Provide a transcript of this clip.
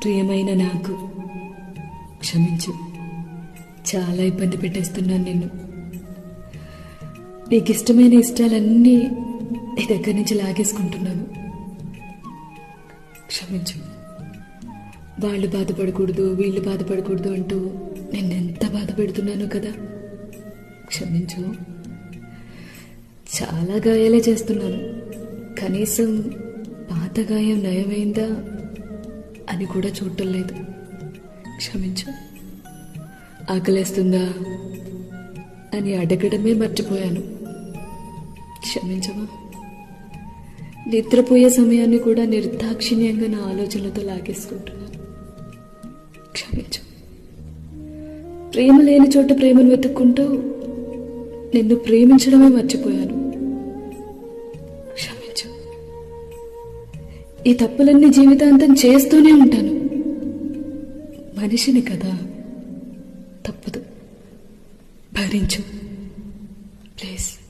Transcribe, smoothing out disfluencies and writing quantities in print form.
ప్రియమైన నాకు క్షమించు. చాలా ఇబ్బంది పెట్టేస్తున్నాను నిన్ను. నీకు ఇష్టమైన ఇష్టాలన్నీ నీ దగ్గర నుంచి లాగేసుకుంటున్నాను. క్షమించు. వాళ్ళు బాధపడకూడదు, వీళ్ళు బాధపడకూడదు అంటూ నిన్నెంత బాధ పెడుతున్నాను కదా. క్షమించు. చాలా గాయాలే చేస్తున్నాను. కనీసం పాత గాయం నయమైందా అని కూడా చూడటం లేదు. క్షమించు. ఆకలేస్తుందా అని అడగడమే మర్చిపోయాను. క్షమించవా. నిద్రపోయే సమయాన్ని కూడా నిర్దాక్షిణ్యంగా నా ఆలోచనలతో లాగేసుకుంటున్నాను. క్షమించు. ప్రేమ లేని చోట ప్రేమను వెతుక్కుంటూ నిన్ను ప్రేమించడమే మర్చిపోయాను. క్షమించు. ఈ తప్పులన్నీ జీవితాంతం చేస్తూనే ఉంటాను. మనిషిని కదా, తప్పదు. భరించు ప్లీజ్.